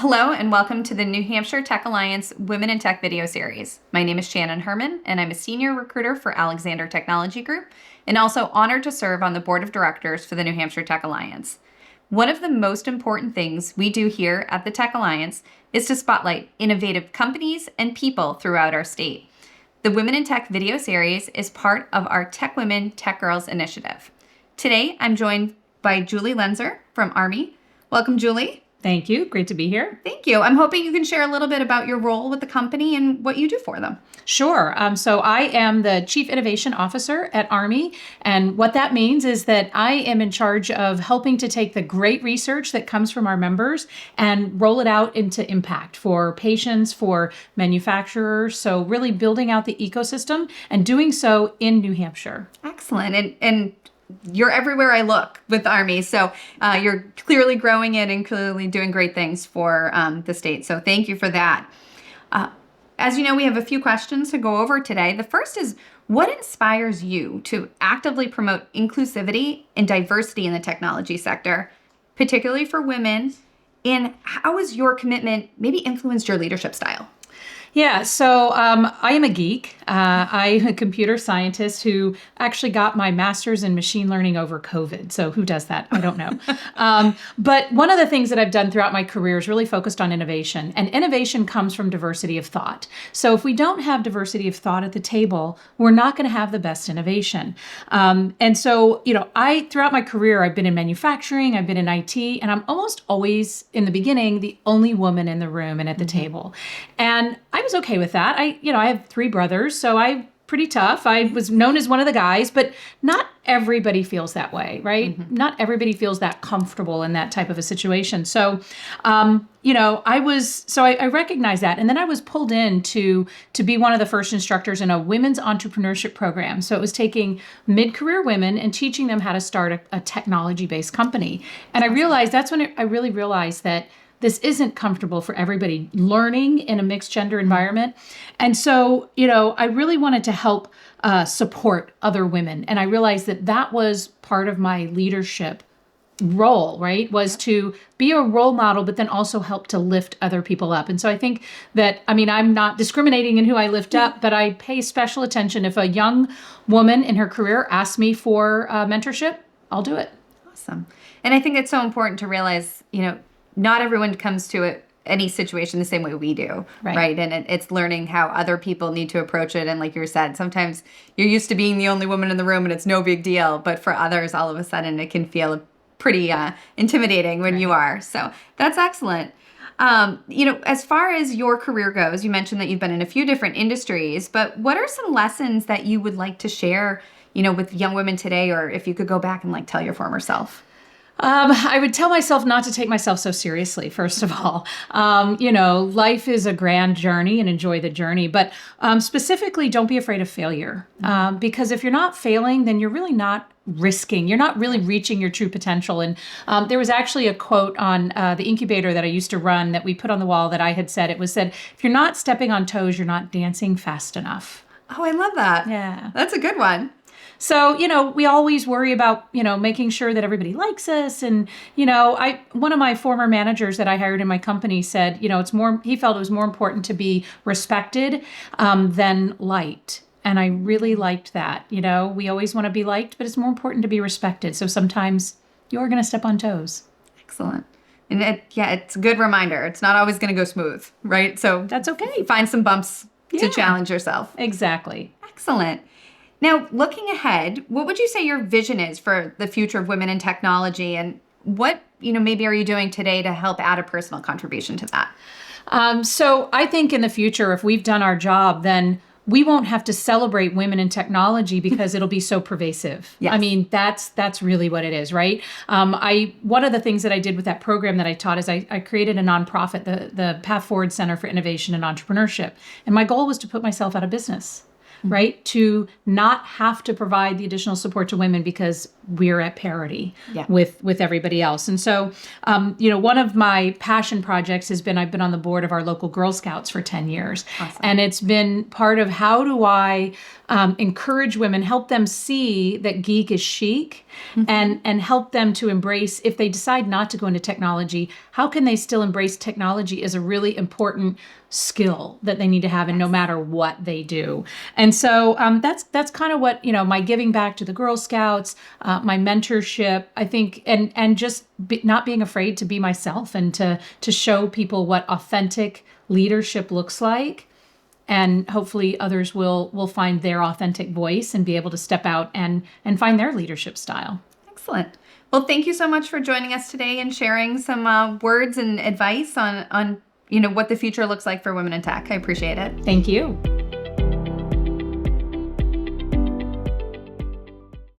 Hello and welcome to the New Hampshire Tech Alliance Women in Tech video series. My name is Shannon Herman and I'm a senior recruiter for Alexander Technology Group and also honored to serve on the board of directors for the New Hampshire Tech Alliance. One of the most important things we do here at the Tech Alliance is to spotlight innovative companies and people throughout our state. The Women in Tech video series is part of our Tech Women, Tech Girls initiative. Today, I'm joined by Julie Lenzer from ARMI. Welcome, Julie. Thank you. Great to be here. Thank you. I'm hoping you can share a little bit about your role with the company and what you do for them. Sure. So I am the Chief Innovation Officer at ARMI. And what that means is that I am in charge of helping to take the great research that comes from our members and roll it out into impact for patients, for manufacturers. So really building out the ecosystem and doing so in New Hampshire. Excellent. And you're everywhere I look with ARMI. So you're clearly growing it and clearly doing great things for the state. So thank you for that. As you know, we have a few questions to go over today. The first is, what inspires you to actively promote inclusivity and diversity in the technology sector, particularly for women? And how has your commitment maybe influenced your leadership style? Yeah, so I am a geek. I'm a computer scientist who actually got my master's in machine learning over COVID. So who does that? I don't know. But one of the things that I've done throughout my career is really focused on innovation. And innovation comes from diversity of thought. So if we don't have diversity of thought at the table, we're not going to have the best innovation. And so, throughout my career, I've been in manufacturing, I've been in IT, and I'm almost always, in the beginning, the only woman in the room and at the table. And I was okay with that. I have 3 brothers, so I'm pretty tough. I was known as one of the guys, but not everybody feels that way, right? Mm-hmm. Not everybody feels that comfortable in that type of a situation. So, I recognized that. And then I was pulled in to be one of the first instructors in a women's entrepreneurship program. So it was taking mid-career women and teaching them how to start a technology-based company. And that's when I really realized that this isn't comfortable for everybody learning in a mixed gender environment. And so, I really wanted to help support other women. And I realized that was part of my leadership role, right? Was to be a role model, but then also help to lift other people up. And so I think that, I'm not discriminating in who I lift up, but I pay special attention. If a young woman in her career asks me for mentorship, I'll do it. Awesome. And I think it's so important to realize, not everyone comes to any situation the same way we do, right? And it's learning how other people need to approach it. And like you said, sometimes you're used to being the only woman in the room and it's no big deal. But for others, all of a sudden, it can feel pretty intimidating when you are. So that's excellent. As far as your career goes, you mentioned that you've been in a few different industries, but what are some lessons that you would like to share, with young women today, or if you could go back and tell your former self? I would tell myself not to take myself so seriously, first of all. Life is a grand journey and enjoy the journey. But specifically, don't be afraid of failure. Because if you're not failing, then you're really not risking. You're not really reaching your true potential. And there was actually a quote on the incubator that I used to run that we put on the wall that I had said. It was said, if you're not stepping on toes, you're not dancing fast enough. Oh, I love that. Yeah. That's a good one. So, we always worry about, making sure that everybody likes us. And, one of my former managers that I hired in my company said, he felt it was more important to be respected than liked. And I really liked that. We always want to be liked, but it's more important to be respected. So sometimes you're going to step on toes. Excellent. And it's a good reminder. It's not always going to go smooth, right? So that's okay. Find some bumps to challenge yourself. Exactly. Excellent. Now, looking ahead, what would you say your vision is for the future of women in technology, and what, maybe are you doing today to help add a personal contribution to that? So I think in the future, if we've done our job, then we won't have to celebrate women in technology because it'll be so pervasive. Yes. That's really what it is, right? One of the things that I did with that program that I taught is I created a nonprofit, the Path Forward Center for Innovation and Entrepreneurship. And my goal was to put myself out of business. Right? To not have to provide the additional support to women because we're at parity Yeah. with everybody else. And so, one of my passion projects has been, I've been on the board of our local Girl Scouts for 10 years. Awesome. And it's been part of how do I encourage women, help them see that geek is chic, and help them to embrace, if they decide not to go into technology, how can they still embrace technology as a really important skill that they need to have, and no matter what they do. And so that's kind of what, my giving back to the Girl Scouts, my mentorship, I think, and just not being afraid to be myself and to show people what authentic leadership looks like. And hopefully others will find their authentic voice and be able to step out and find their leadership style. Excellent. Well, thank you so much for joining us today and sharing some words and advice on what the future looks like for women in tech. I appreciate it. Thank you.